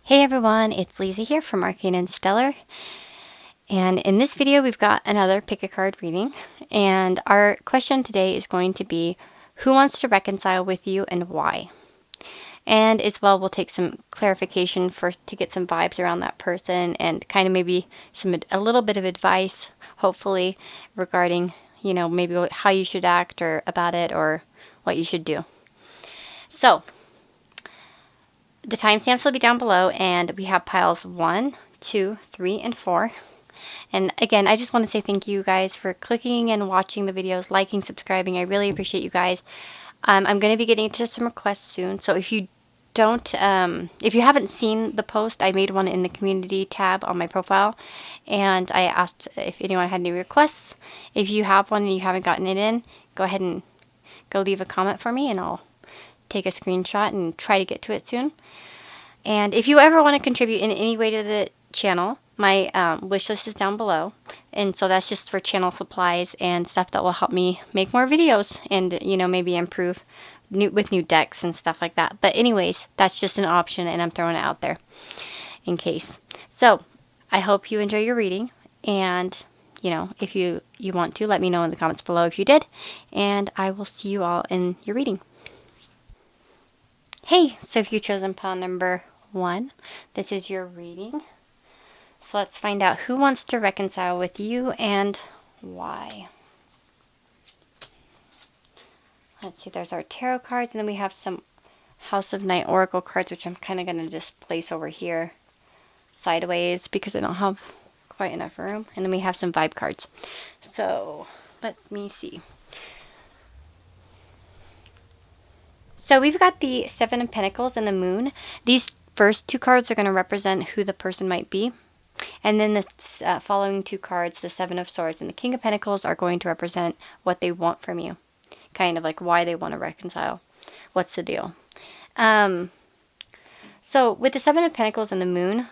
Hey everyone, it's Lisa here from Arcane and Stellar, and in this video we've got another pick a card reading, and our question today is going to be who wants to reconcile with you and why? And as well, we'll take some clarification first to get some vibes around that person and kind of maybe a little bit of advice, hopefully, regarding, maybe how you should act or about it or what you should do. So, the timestamps will be down below, and we have piles 1, 2, 3, and 4. And again, I just want to say thank you guys for clicking and watching the videos, liking, subscribing. I really appreciate you guys. I'm going to be getting into some requests soon, so if you haven't seen the post, I made one in the community tab on my profile, and I asked if anyone had any requests. If you have one and you haven't gotten it in, go ahead and go leave a comment for me, and I'll take a screenshot and try to get to it soon. And if you ever want to contribute in any way to the channel, my wish list is down below. And so that's just for channel supplies and stuff that will help me make more videos and, maybe improve with new decks and stuff like that. But anyways, that's just an option, and I'm throwing it out there in case. So I hope you enjoy your reading. And, if you want to, let me know in the comments below if you did. And I will see you all in your reading. Hey, so if you've chosen pile number 1, this is your reading. So let's find out who wants to reconcile with you and why. Let's see, there's our tarot cards, and then we have some House of Night Oracle cards, which I'm kind of going to just place over here sideways because I don't have quite enough room. And then we have some vibe cards. So let me see. So we've got the Seven of Pentacles and the Moon. These first 2 cards are going to represent who the person might be. And then the following 2 cards, the Seven of Swords and the King of Pentacles, are going to represent what they want from you. Kind of like why they want to reconcile. What's the deal? So with the Seven of Pentacles and the Moon,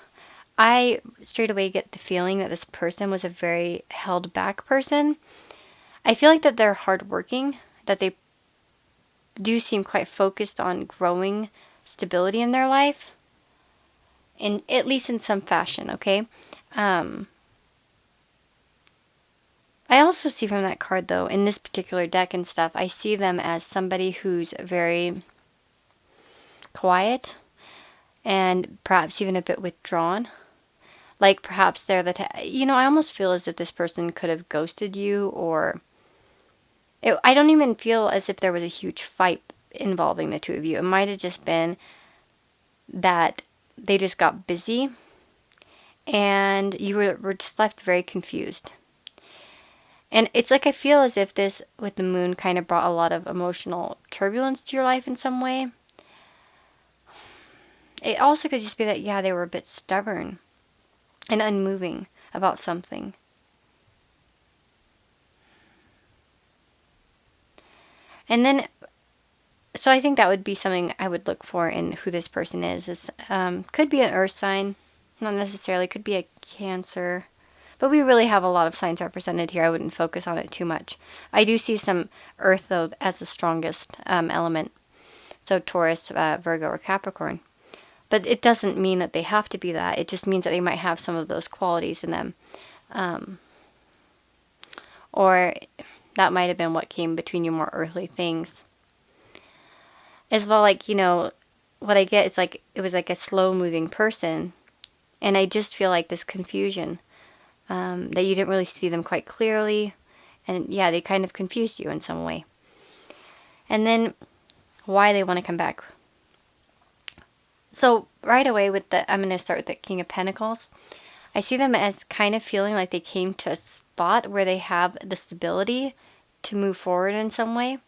I straight away get the feeling that this person was a very held back person. I feel like that they're hardworking, that they do seem quite focused on growing stability in their life, at least in some fashion, okay? I also see from that card, though, in this particular deck and stuff, I see them as somebody who's very quiet and perhaps even a bit withdrawn. Like perhaps they're I almost feel as if this person could have ghosted you, or I don't even feel as if there was a huge fight involving the 2 of you. It might have just been that they just got busy and you were just left very confused. And it's like I feel as if this, with the Moon, kind of brought a lot of emotional turbulence to your life in some way. It also could just be that, they were a bit stubborn and unmoving about something. And then, so I think that would be something I would look for in who this person is. Could be an earth sign, not necessarily. Could be a Cancer. But we really have a lot of signs represented here. I wouldn't focus on it too much. I do see some earth, though, as the strongest element. So Taurus, Virgo, or Capricorn. But it doesn't mean that they have to be that. It just means that they might have some of those qualities in them. Or that might have been what came between you, more earthly things. As well, like, what I get is like, it was like a slow-moving person. And I just feel like this confusion, that you didn't really see them quite clearly. And they kind of confused you in some way. And then why they want to come back. So right away I'm going to start with the King of Pentacles. I see them as kind of feeling like they came to a spot where they have the stability to move forward in some way.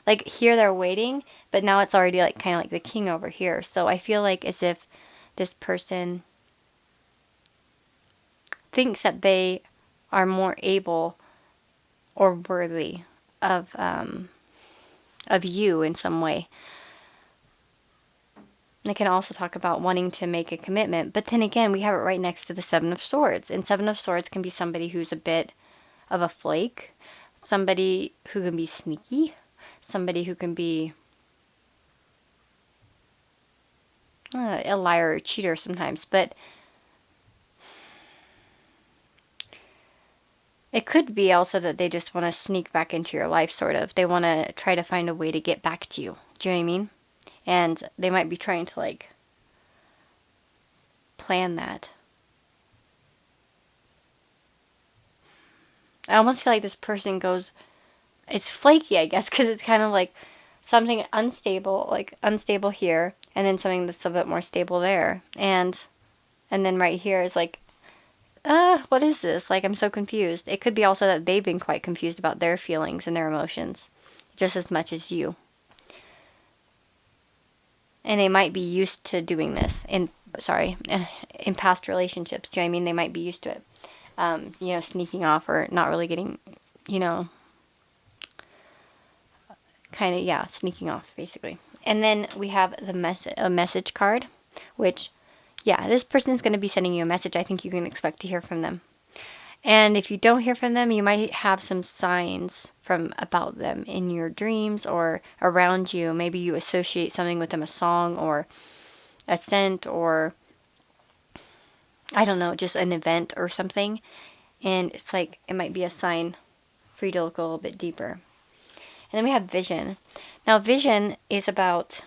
Like here they're waiting, but now it's already like kind of like the King over here. So I feel like as if this person thinks that they are more able or worthy of you in some way. And I can also talk about wanting to make a commitment, but then again, we have it right next to the Seven of Swords, and Seven of Swords can be somebody who's a bit of a flake, somebody who can be sneaky, somebody who can be a liar or a cheater sometimes, but it could be also that they just want to sneak back into your life, sort of. They want to try to find a way to get back to you. Do you know what I mean? And they might be trying to, like, plan that. I almost feel like this person goes, it's flaky, I guess, because it's kind of like something unstable, like unstable here, and then something that's a bit more stable there. And then right here is like, what is this? Like, I'm so confused. It could be also that they've been quite confused about their feelings and their emotions, just as much as you. And they might be used to doing this in past relationships. Do you know what I mean? They might be used to it. Sneaking off or not really getting, sneaking off, basically. And then we have a message card, which, this person's going to be sending you a message. I think you can expect to hear from them. And if you don't hear from them, you might have some signs about them in your dreams or around you. Maybe you associate something with them, a song or a scent or, I don't know, just an event or something. And it's like, it might be a sign for you to look a little bit deeper. And then we have vision. Now, vision is about,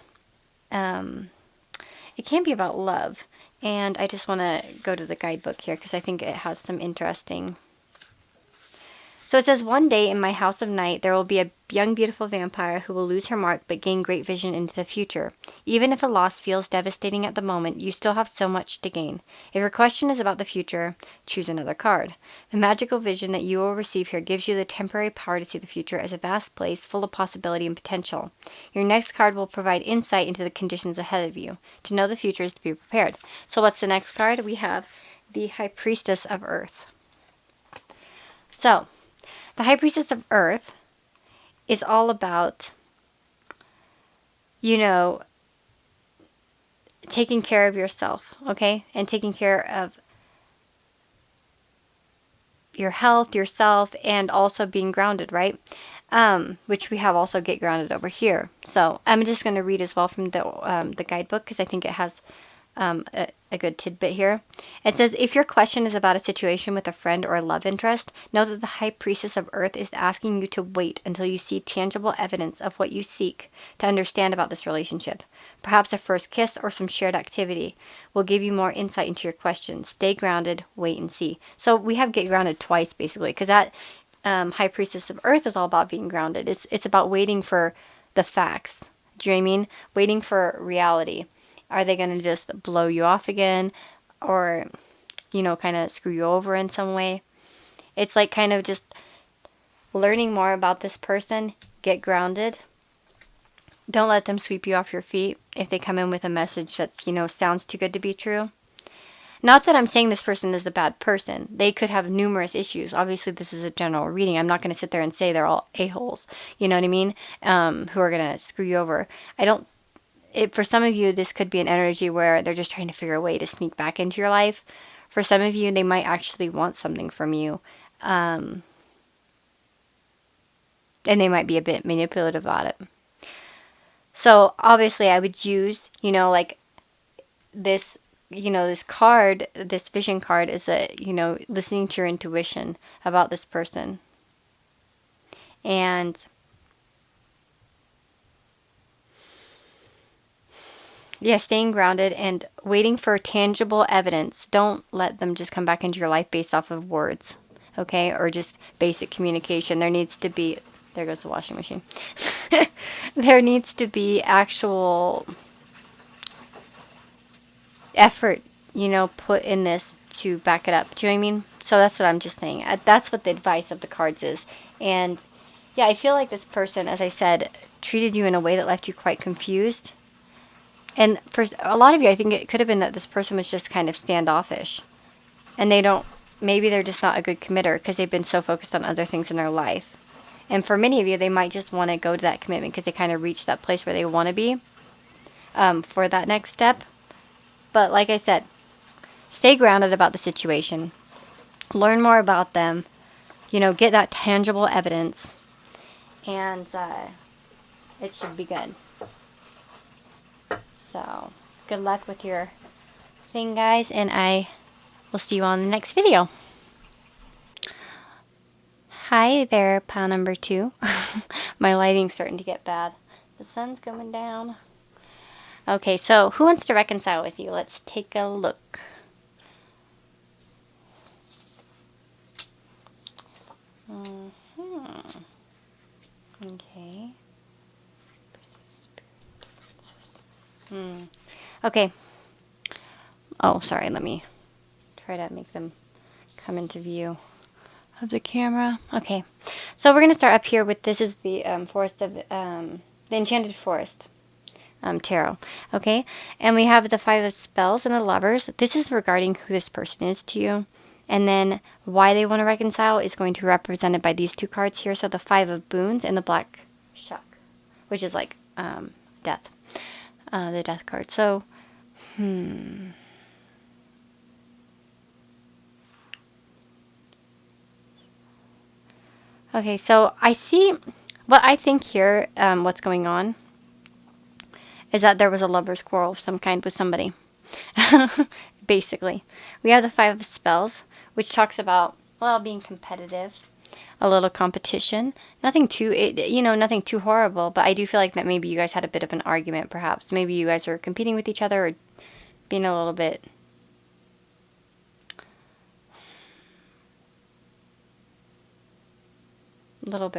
it can be about love. And I just want to go to the guidebook here because I think it has some interesting. So it says, one day in my house of night, there will be a young, beautiful vampire who will lose her mark but gain great vision into the future. Even if a loss feels devastating at the moment, you still have so much to gain. If your question is about the future, choose another card. The magical vision that you will receive here gives you the temporary power to see the future as a vast place full of possibility and potential. Your next card will provide insight into the conditions ahead of you. To know the future is to be prepared. So what's the next card? We have the High Priestess of Earth. So, the High Priestess of Earth is all about, taking care of yourself, okay? And taking care of your health, yourself, and also being grounded, right? Which we have also Get Grounded over here. So I'm just going to read as well from the guidebook because I think it has a good tidbit here. It says, if your question is about a situation with a friend or a love interest, know that the High Priestess of Earth is asking you to wait until you see tangible evidence of what you seek to understand about this relationship. Perhaps a first kiss or some shared activity will give you more insight into your question. Stay grounded, wait and see. So we have Get Grounded twice, basically, because that High Priestess of Earth is all about being grounded. It's about waiting for the facts. Do you know what I mean? Waiting for reality. Are they going to just blow you off again or, kind of screw you over in some way? It's like kind of just learning more about this person. Get grounded. Don't let them sweep you off your feet if they come in with a message that's, sounds too good to be true. Not that I'm saying this person is a bad person. They could have numerous issues. Obviously, this is a general reading. I'm not going to sit there and say they're all a-holes, you know what I mean, who are going to screw you over. For some of you, this could be an energy where they're just trying to figure a way to sneak back into your life. For some of you, they might actually want something from you. And they might be a bit manipulative about it. So, obviously, I would use, this, this card, this vision card is listening to your intuition about this person. And staying grounded and waiting for tangible evidence. Don't let them just come back into your life based off of words, okay? Or just basic communication. There needs to be, there goes the washing machine. There needs to be actual effort, put in this to back it up. Do you know what I mean? So that's what I'm just saying. That's what the advice of the cards is. And I feel like this person, as I said, treated you in a way that left you quite confused. And for a lot of you, I think it could have been that this person was just kind of standoffish. And maybe they're just not a good committer because they've been so focused on other things in their life. And for many of you, they might just want to go to that commitment because they kind of reached that place where they want to be for that next step. But like I said, stay grounded about the situation. Learn more about them. Get that tangible evidence. And it should be good. So, good luck with your thing, guys, and I will see you on the next video. Hi there, pile number 2. My lighting's starting to get bad. The sun's going down. Okay, so who wants to reconcile with you? Let's take a look. Okay. Okay. Oh, sorry. Let me try to make them come into view of the camera. Okay. So we're going to start up here with, this is the forest of, the Enchanted Forest tarot. Okay. And we have the 5 of Spells and the Lovers. This is regarding who this person is to you. And then why they want to reconcile is going to be represented by these 2 cards here. So the 5 of Boons and the Black Shuck, which is like death. The death card. So, okay, so I see, what I think here, what's going on is that there was a lover's quarrel of some kind with somebody. Basically. We have the 5 of Spells, which talks about, well, being competitive, a little competition. Nothing too, nothing too horrible, but I do feel like that maybe you guys had a bit of an argument, perhaps. Maybe you guys are competing with each other or being a little bit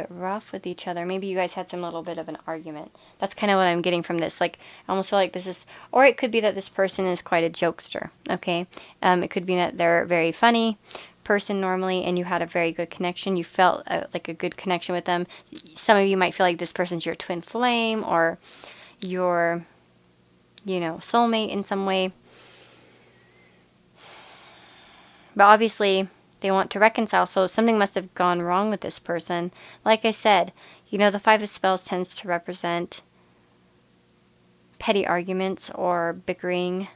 rough with each other. Maybe you guys had some little bit of an argument. That's kind of what I'm getting from this. Like, I almost feel like this is, or it could be that this person is quite a jokester, okay? It could be that they're very funny person normally, and you had a very good connection. You felt like a good connection with them. Some of you might feel like this person's your twin flame, or your, soulmate in some way. But obviously, they want to reconcile, so something must have gone wrong with this person. Like I said, the 5 of Spells tends to represent petty arguments or bickering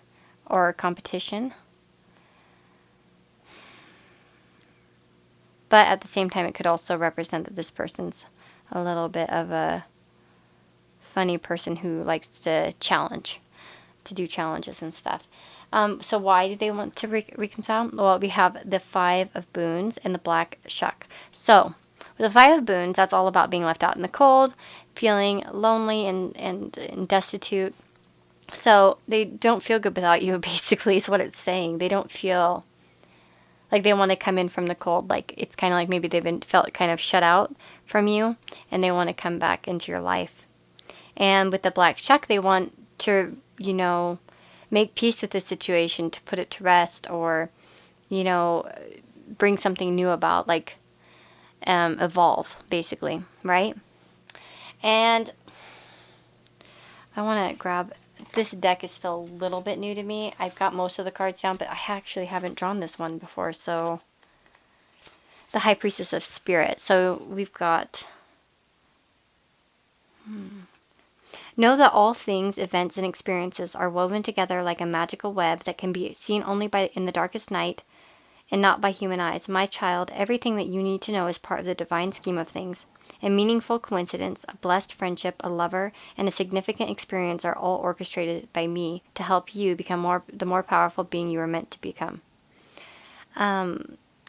or competition. But at the same time, it could also represent that this person's a little bit of a funny person who likes to do challenges and stuff. So why do they want to reconcile? Well, we have the 5 of Boons and the Black Shuck. So with the 5 of Boons, that's all about being left out in the cold, feeling lonely and destitute. So they don't feel good without you, basically, is what it's saying. They don't feel like they want to come in from the cold. Like, it's kind of like maybe they've felt kind of shut out from you, and they want to come back into your life. And with the Black Shuck, they want to, make peace with the situation, to put it to rest, or, bring something new about, like, evolve, basically, right? And I want to grab, this deck is still a little bit new to me. I've got most of the cards down, but I actually haven't drawn this one before, so the High Priestess of Spirit. So we've got, know that all things, events, and experiences are woven together like a magical web that can be seen only in the darkest night and not by human eyes. My child, everything that you need to know is part of the divine scheme of things. A meaningful coincidence, a blessed friendship, a lover, and a significant experience are all orchestrated by me to help you become the more powerful being you are meant to become.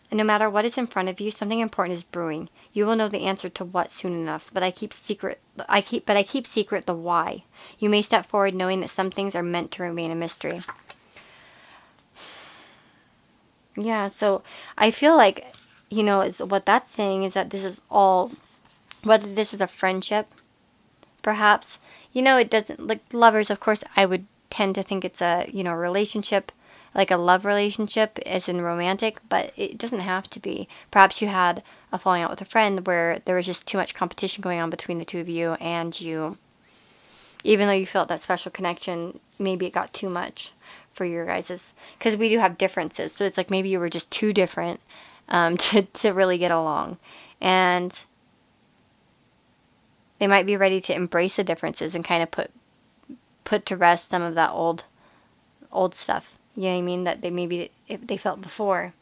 No matter what is in front of you, something important is brewing. You will know the answer to what soon enough, but I keep secret the why. You may step forward knowing that some things are meant to remain a mystery. Yeah, so I feel like, what that's saying is that this is all, whether this is a friendship, perhaps, it doesn't, like lovers, of course, I would tend to think it's a, relationship, like a love relationship as in romantic, but it doesn't have to be. Perhaps you had a falling out with a friend where there was just too much competition going on between the two of you, and you, even though you felt that special connection, maybe it got too much for your guys's, because we do have differences, so it's like maybe you were just too different to really get along, and they might be ready to embrace the differences and kind of put to rest some of that old stuff. You know what I mean? That they felt before.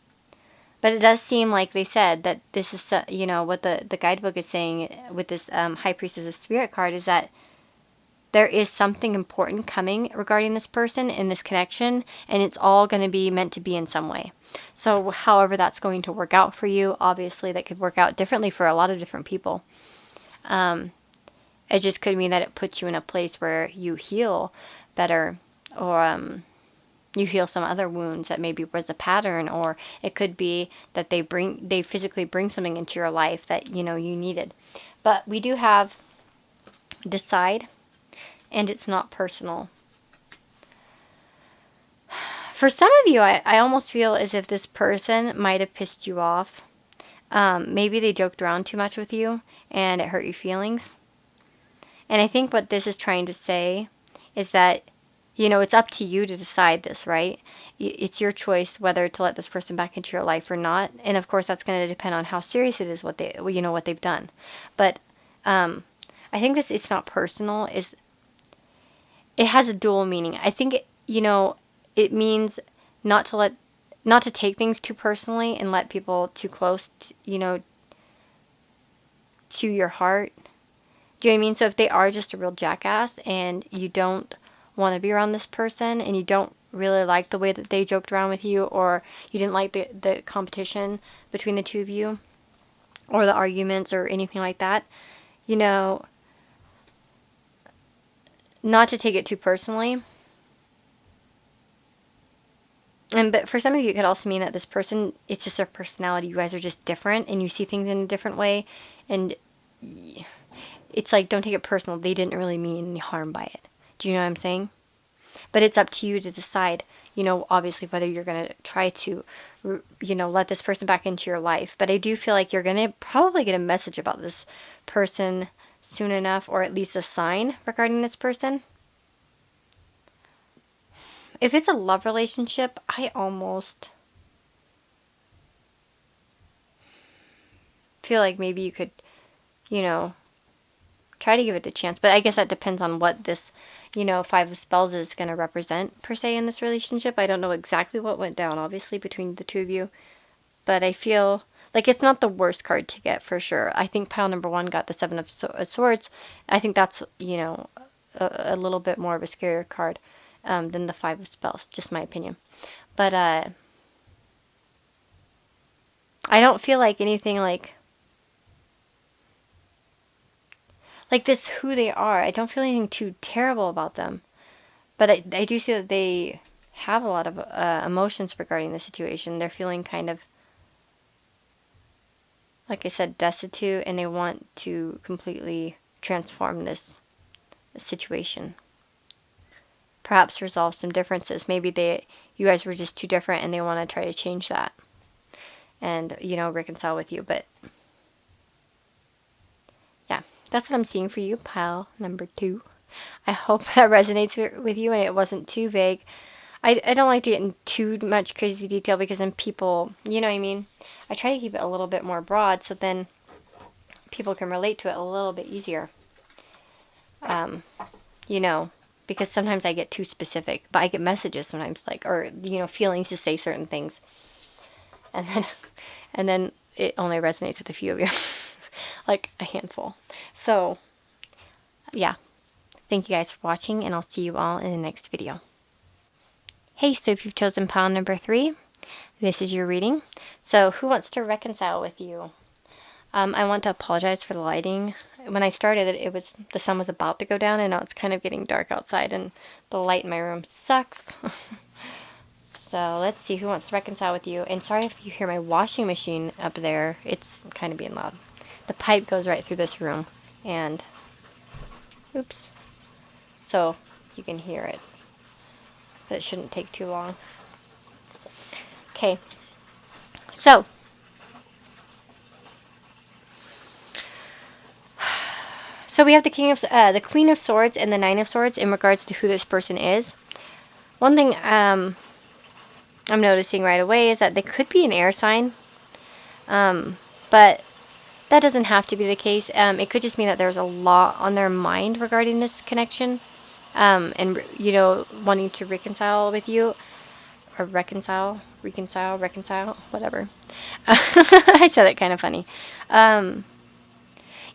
But it does seem like they said that this is, what the guidebook is saying with this High Priestess of Spirit card is that there is something important coming regarding this person in this connection, and it's all going to be meant to be in some way. So however that's going to work out for you, obviously that could work out differently for a lot of different people. It just could mean that it puts you in a place where you heal better, or you heal some other wounds that maybe was a pattern, or it could be that they physically bring something into your life that you needed. But we do have decide, and it's not personal. For some of you, I almost feel as if this person might have pissed you off. Maybe they joked around too much with you and it hurt your feelings. And I think what this is trying to say is that, it's up to you to decide this, right? It's your choice whether to let this person back into your life or not. And of course, that's going to depend on how serious it is, what they've done. But I think it's not personal. It has a dual meaning. I think it means not to take things too personally and let people too close, to your heart. Do you know what I mean? So if they are just a real jackass and you don't want to be around this person, and you don't really like the way that they joked around with you, or you didn't like the competition between the two of you, or the arguments or anything like that, not to take it too personally. But for some of you, it could also mean that this person, it's just their personality. You guys are just different, and you see things in a different way. And it's like, don't take it personal. They didn't really mean any harm by it. Do you know what I'm saying? But it's up to you to decide, obviously whether you're going to try to, let this person back into your life. But I do feel like you're going to probably get a message about this person soon enough, or at least a sign regarding this person. If it's a love relationship, I almost feel like maybe you could, try to give it a chance. But I guess that depends on what this, Five of Spells is going to represent, per se, in this relationship. I don't know exactly what went down, obviously, between the two of you. But I feel like it's not the worst card to get, for sure. I think pile number 1 got the Seven of Swords. I think that's, a little bit more of a scarier card than the Five of Spells, just my opinion. But I don't feel like anything like this, who they are. I don't feel anything too terrible about them. But I do see that they have a lot of emotions regarding the situation. They're feeling kind of, like I said, destitute, and they want to completely transform this situation. Perhaps resolve some differences. Maybe you guys were just too different, and they want to try to change that and, reconcile with you. But yeah, that's what I'm seeing for you, pile number 2. I hope that resonates with you and it wasn't too vague. I don't like to get in too much crazy detail, because then people, you know what I mean? I try to keep it a little bit more broad, so then people can relate to it a little bit easier. Because sometimes I get too specific, but I get messages sometimes, or feelings to say certain things. And then it only resonates with a few of you. Like a handful. So, yeah. Thank you guys for watching, and I'll see you all in the next video. Hey, so if you've chosen pile number 3, this is your reading. So, who wants to reconcile with you? I want to apologize for the lighting. When I started it, the sun was about to go down, and now it's kind of getting dark outside, and the light in my room sucks. So, let's see who wants to reconcile with you. And sorry if you hear my washing machine up there. It's kind of being loud. The pipe goes right through this room, and oops. So, you can hear it. But it shouldn't take too long. Okay. So, we have the Queen of Swords and the Nine of Swords in regards to who this person is. One thing I'm noticing right away is that they could be an air sign. But that doesn't have to be the case. It could just mean that there's a lot on their mind regarding this connection. And, wanting to reconcile with you. Or reconcile, whatever. I said it kind of funny.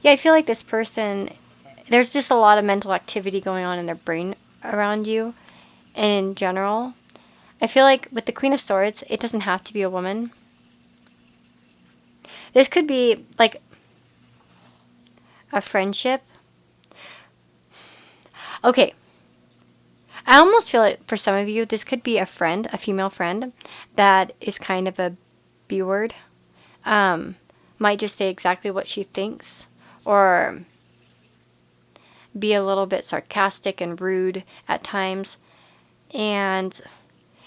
Yeah, I feel like this person, there's just a lot of mental activity going on in their brain around you. And in general, I feel like with the Queen of Swords, it doesn't have to be a woman. This could be like a friendship. Okay. I almost feel like for some of you, this could be a friend, a female friend, that is kind of a B word. Might just say exactly what she thinks, or be a little bit sarcastic and rude at times. And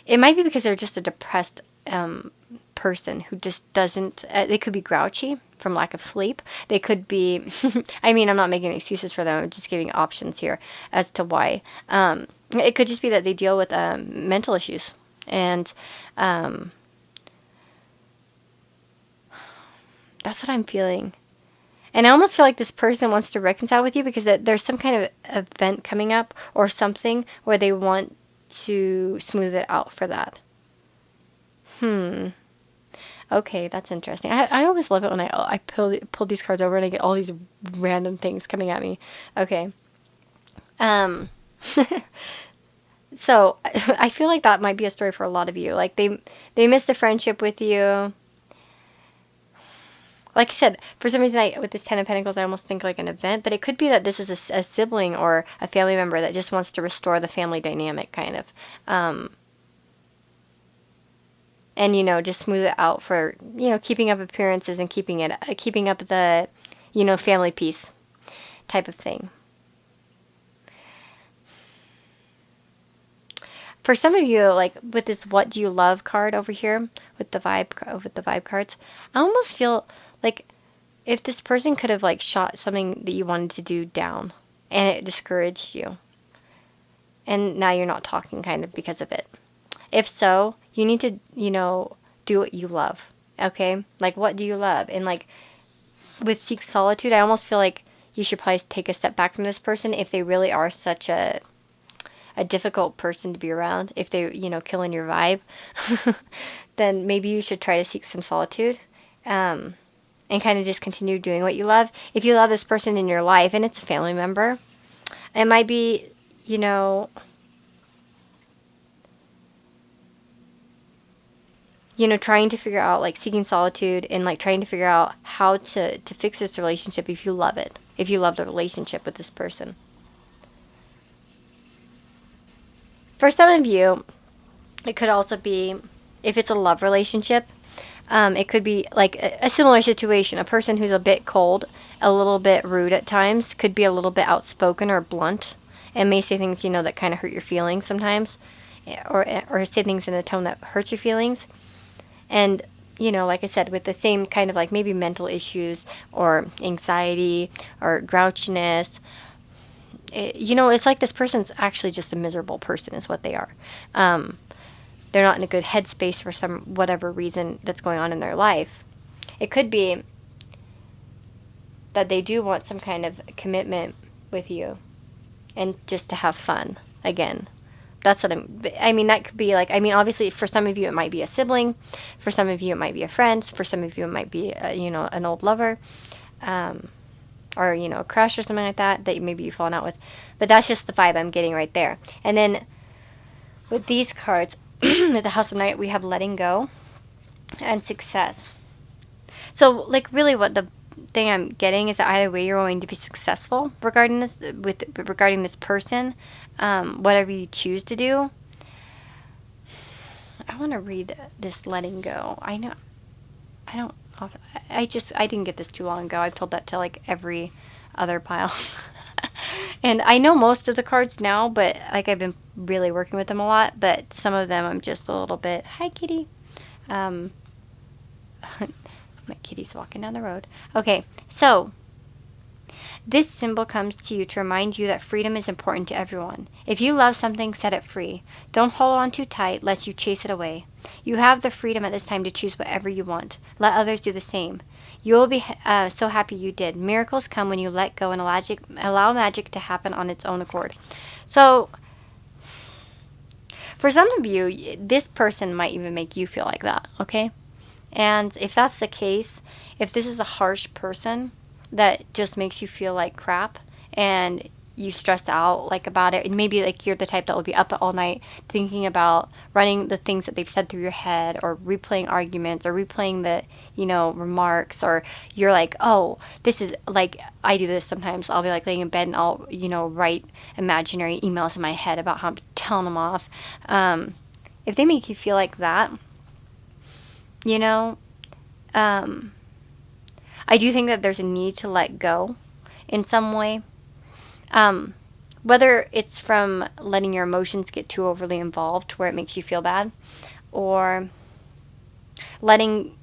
it might be because they're just a depressed person who just doesn't, they could be grouchy from lack of sleep. They could be, I mean, I'm not making excuses for them. I'm just giving options here as to why. It could just be that they deal with mental issues. And that's what I'm feeling. And I almost feel like this person wants to reconcile with you because there's some kind of event coming up or something where they want to smooth it out for that. Okay, that's interesting. I always love it when I pull these cards over and I get all these random things coming at me. Okay. So I feel like that might be a story for a lot of you. Like they missed a friendship with you. Like I said, for some reason, with this Ten of Pentacles, I almost think like an event, but it could be that this is a sibling or a family member that just wants to restore the family dynamic, kind of. And, just smooth it out for, keeping up appearances and keeping up the, family peace type of thing. For some of you, like with this "What do you love" card over here, with the vibe cards, I almost feel like if this person could have like shot something that you wanted to do down, and it discouraged you, and now you're not talking kind of because of it. If so, you need to, do what you love. Okay, like what do you love? And like with Seek Solitude, I almost feel like you should probably take a step back from this person if they really are such a difficult person to be around. If they, killing your vibe, then maybe you should try to seek some solitude, and kind of just continue doing what you love. If you love this person in your life and it's a family member, it might be, trying to figure out, like, seeking solitude and, like, trying to figure out how to fix this relationship if you love it. If you love the relationship with this person. For some of you, it could also be, if it's a love relationship, it could be like a similar situation. A person who's a bit cold, a little bit rude at times, could be a little bit outspoken or blunt, and may say things, that kind of hurt your feelings sometimes, or say things in a tone that hurts your feelings. And, like I said, with the same kind of like maybe mental issues or anxiety or grouchiness, it's like this person's actually just a miserable person is what they are. They're not in a good headspace for some whatever reason that's going on in their life. It could be that they do want some kind of commitment with you and just to have fun again. That's what that could be like, obviously for some of you it might be a sibling, for some of you it might be a friend, for some of you it might be, an old lover, or, a crush or something like that maybe you've fallen out with. But that's just the vibe I'm getting right there. And then with these cards, with the House of Knight, we have letting go and success. So, like, really what the thing I'm getting is that either way you're going to be successful regarding this person, whatever you choose to do. I want to read this letting go. I didn't get this too long ago. I've told that to like every other pile. And I know most of the cards now, but like I've been really working with them a lot, but some of them I'm just a little bit, hi kitty. My kitty's walking down the road. Okay, so this symbol comes to you to remind you that freedom is important to everyone. If you love something, set it free. Don't hold on too tight lest you chase it away. You have the freedom at this time to choose whatever you want. Let others do the same. You will be so happy you did. Miracles come when you let go and allow magic to happen on its own accord. So, for some of you, this person might even make you feel like that, okay? And if that's the case, if this is a harsh person that just makes you feel like crap and you stress out like about it, and maybe like you're the type that will be up all night thinking about running the things that they've said through your head, or replaying arguments, or replaying the remarks, or you're like, oh, this is like, I do this sometimes. I'll be like laying in bed and I'll write imaginary emails in my head about how I'm telling them off. If they make you feel like that, I do think that there's a need to let go in some way. Whether it's from letting your emotions get too overly involved to where it makes you feel bad, or letting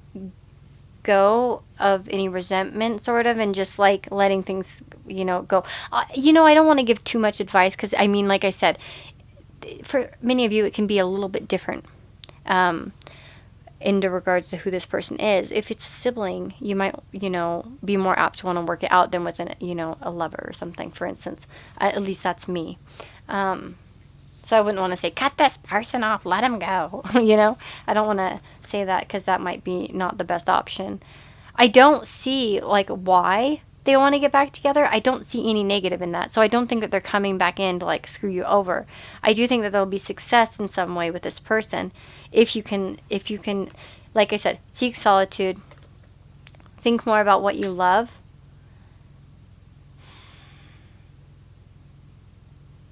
go of any resentment sort of, and just like letting things go. I don't want to give too much advice, because I mean, like I said, for many of you it can be a little bit different in regards to who this person is. If it's a sibling, you might be more apt to want to work it out than with a lover or something, for instance. At least that's me. So I wouldn't want to say, cut this person off, let him go. I don't want to say that, because that might be not the best option. I don't see like why they want to get back together. I don't see any negative in that. So I don't think that they're coming back in to like screw you over. I do think that there'll be success in some way with this person if you can, like I said, seek solitude, think more about what you love,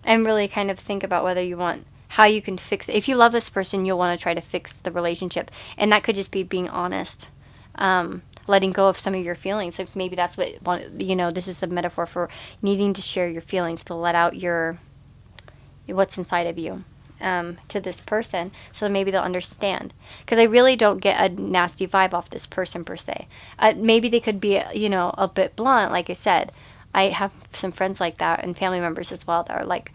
and really kind of think about whether you want, how you can fix it. If you love this person, you'll want to try to fix the relationship. And that could just be being honest. Letting go of some of your feelings. Like maybe that's what, this is a metaphor for needing to share your feelings, to let out what's inside of you to this person, so maybe they'll understand. Because I really don't get a nasty vibe off this person per se. Maybe they could be, a bit blunt, like I said. I have some friends like that, and family members as well, that are like,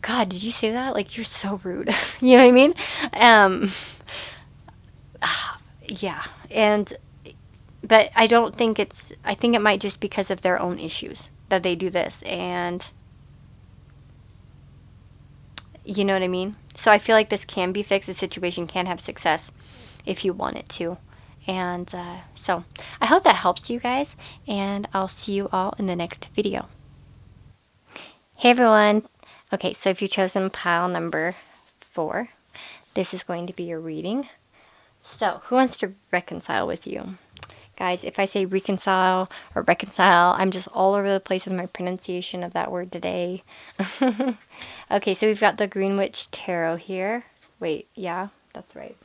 God, did you say that? Like, you're so rude. You know what I mean? Yeah. But I don't think I think it might just because of their own issues that they do this. And you know what I mean? So I feel like this can be fixed. The situation can have success if you want it to. And so I hope that helps you guys. And I'll see you all in the next video. Hey everyone. Okay, so if you've chosen pile number 4, this is going to be your reading. So who wants to reconcile with you? Guys, if I say reconcile or reconcile, I'm just all over the place with my pronunciation of that word today. Okay, so we've got the Green Witch Tarot here. Wait, yeah, that's right.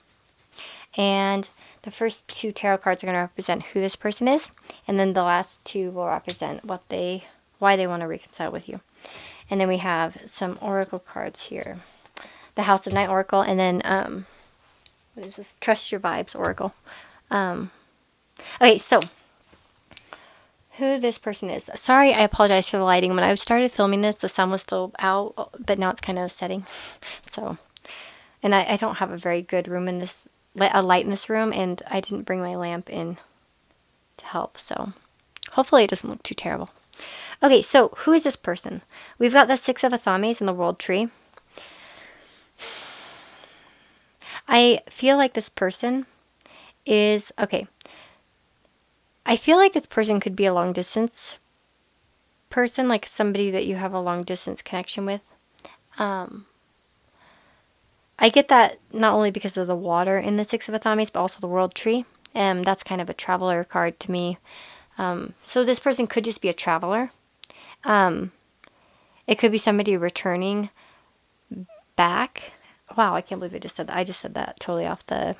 And the first 2 tarot cards are going to represent who this person is, and then the last 2 will represent why they want to reconcile with you. And then we have some oracle cards here. The House of Night Oracle, and then what is this? Trust Your Vibes Oracle. Okay, so who this person is. Sorry, I apologize for the lighting. When I started filming this, the sun was still out, but now it's kind of setting. So, and I don't have a very good room in this, a light in this room, and I didn't bring my lamp in to help. So, hopefully it doesn't look too terrible. Okay, so who is this person? We've got the 6 of Athames in the World Tree. I feel like this person is, okay, I feel like this person could be a long distance person, like somebody that you have a long distance connection with. I get that not only because of the water in the 6 of Athames, but also the World Tree. That's kind of a traveler card to me. So this person could just be a traveler. It could be somebody returning back. Wow, I can't believe I just said that. I just said that totally off the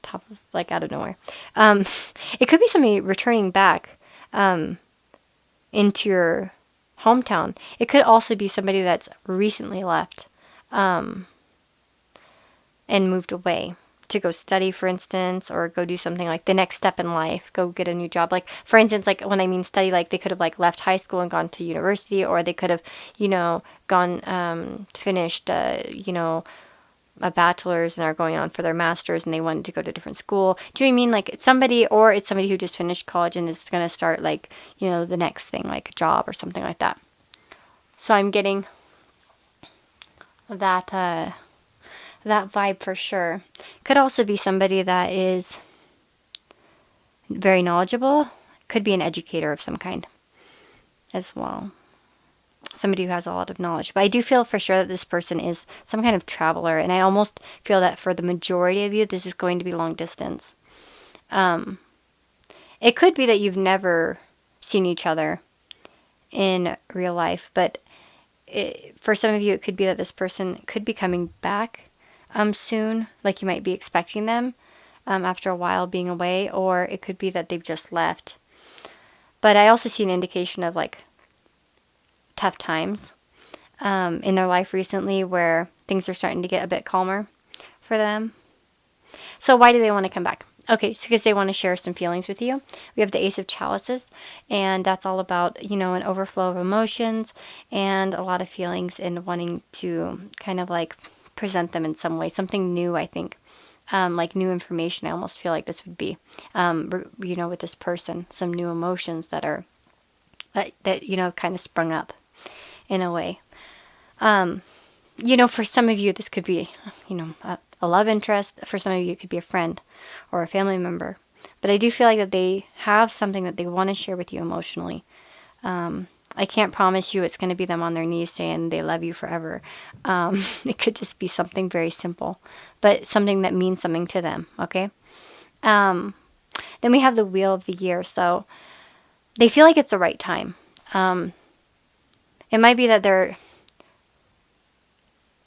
top of, like, out of nowhere. It could be somebody returning back into your hometown. It could also be somebody that's recently left and moved away to go study, for instance, or go do something like the next step in life, go get a new job. Like, for instance, like when I mean study, like they could have like left high school and gone to university, or they could have, gone, finished, a bachelor's and are going on for their master's, and they wanted to go to a different school. Do you know what I mean? Like it's somebody who just finished college and is going to start like, the next thing, like a job or something like that. So I'm getting that, that vibe for sure. Could also be somebody that is very knowledgeable. Could be an educator of some kind as well. somebody who has a lot of knowledge. But I do feel for sure that this person is some kind of traveler, and I almost feel that for the majority of you, this is going to be long distance. It could be that you've never seen each other in real life, but for some of you, it could be that this person could be coming back soon, like you might be expecting them after a while being away, or it could be that they've just left. But I also see an indication of like tough times in their life recently where things are starting to get a bit calmer for them. So why do they want to come back? Okay, so because they want to share some feelings with you. We have the Ace of Chalices, and that's all about, you know, an overflow of emotions and a lot of feelings and wanting to kind of like present them in some way. Something new, I think. Like new information. I almost feel like this would be, you know, with this person, some new emotions that are, that you know, kind of sprung up in a way. You know, for some of you, this could be, you know, a love interest. For some of you, it could be a friend or a family member. But I do feel like that they have something that they want to share with you emotionally. I can't promise you it's going to be them on their knees saying they love you forever. It could just be something very simple, but something that means something to them, okay? Then we have the Wheel of the Year. So they feel like it's the right time. It might be that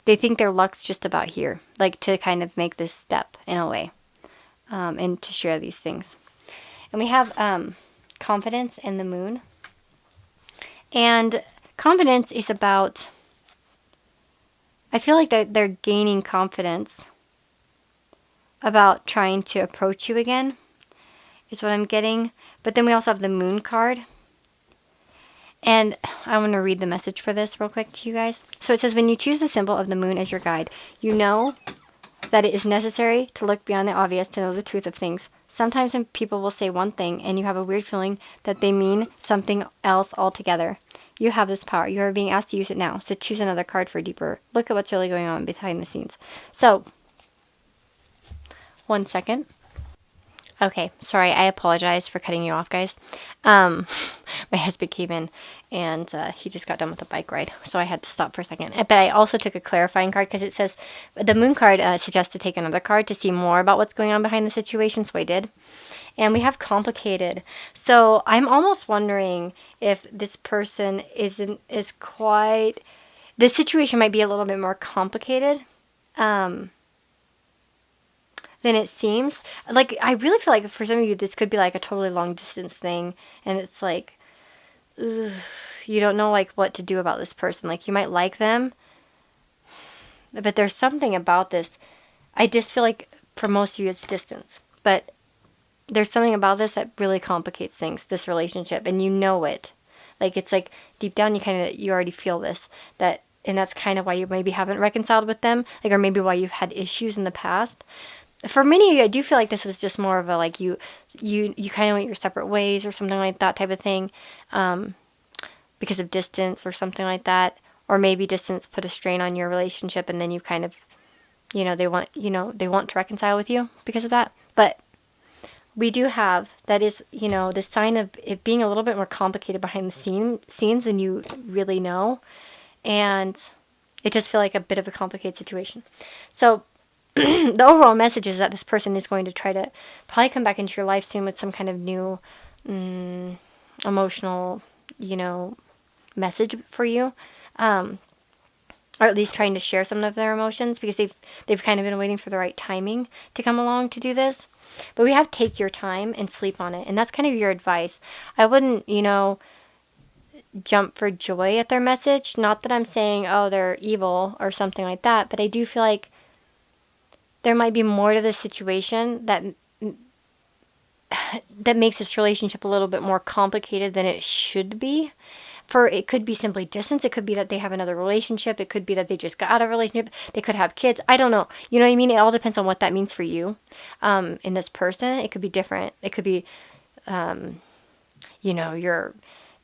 they think their luck's just about here, like to kind of make this step in a way, and to share these things. And we have confidence and the Moon. And confidence is about, I feel like they're gaining confidence about trying to approach you again, is what I'm getting. But then we also have the Moon card. And I want to read the message for this real quick to you guys. So it says, when you choose the symbol of the moon as your guide, you know that it is necessary to look beyond the obvious to know the truth of things. Sometimes when people will say one thing and you have a weird feeling that they mean something else altogether. You have this power. You are being asked to use it now. So choose another card for a deeper look at what's really going on behind the scenes. So, 1 second. Okay, sorry, I apologize for cutting you off, guys. My husband came in and he just got done with a bike ride, so I had to stop for a second. But I also took a clarifying card because it says the Moon card suggests to take another card to see more about what's going on behind the situation, so I did. And we have complicated. So I'm almost wondering if this person is quite. The situation might be a little bit more complicated. Than it seems. Like, I really feel like for some of you, this could be like a totally long distance thing. And it's like, ugh, you don't know like what to do about this person. Like, you might like them, but there's something about this. I just feel like for most of you, it's distance. But there's something about this that really complicates things, this relationship. And you know it. Like, it's like deep down, you already feel this. And that's kind of why you maybe haven't reconciled with them. Like, or maybe why you've had issues in the past. For many of you, I do feel like this was just more of a, like, you kind of went your separate ways or something like that type of thing, because of distance or something like that. Or maybe distance put a strain on your relationship and then you kind of, they want to reconcile with you because of that. But we do have, that is, the sign of it being a little bit more complicated behind the scenes than you really know. And it does feel like a bit of a complicated situation. So the overall message is that this person is going to try to probably come back into your life soon with some kind of new emotional, message for you, or at least trying to share some of their emotions, because they've kind of been waiting for the right timing to come along to do this. But we have take your time and sleep on it, and that's kind of your advice. I wouldn't, jump for joy at their message. Not that I'm saying, oh, they're evil or something like that, but I do feel like there might be more to this situation that makes this relationship a little bit more complicated than it should be. For it could be simply distance. It could be that they have another relationship. It could be that they just got out of a relationship. They could have kids. I don't know. You know what I mean? It all depends on what that means for you. In this person, it could be different. It could be, your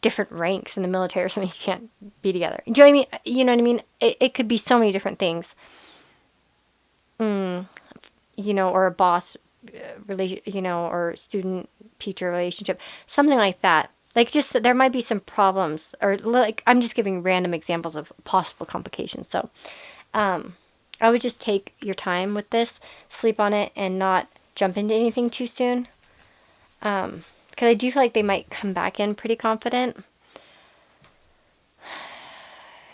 different ranks in the military or something. You can't be together. Do you know what I mean? You know what I mean? It could be so many different things. Or a boss relation, or student-teacher relationship, something like that. Like, just there might be some problems, or like I'm just giving random examples of possible complications. So I would just take your time with this, sleep on it, and not jump into anything too soon. Because I do feel like they might come back in pretty confident,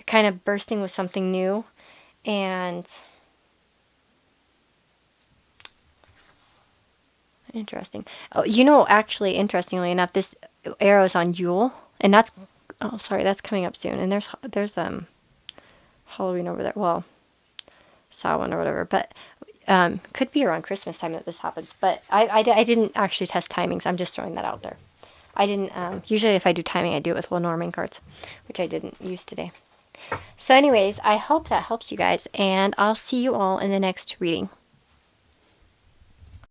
kind of bursting with something new. And interesting. Oh, actually, interestingly enough, this arrow is on Yule, and that's, oh, sorry, that's coming up soon. And there's Halloween over there. Well, Samhain or whatever, but could be around Christmas time that this happens. But I didn't actually test timings. I'm just throwing that out there. I didn't, usually if I do timing, I do it with Lenormand cards, which I didn't use today. So anyways, I hope that helps you guys, and I'll see you all in the next reading.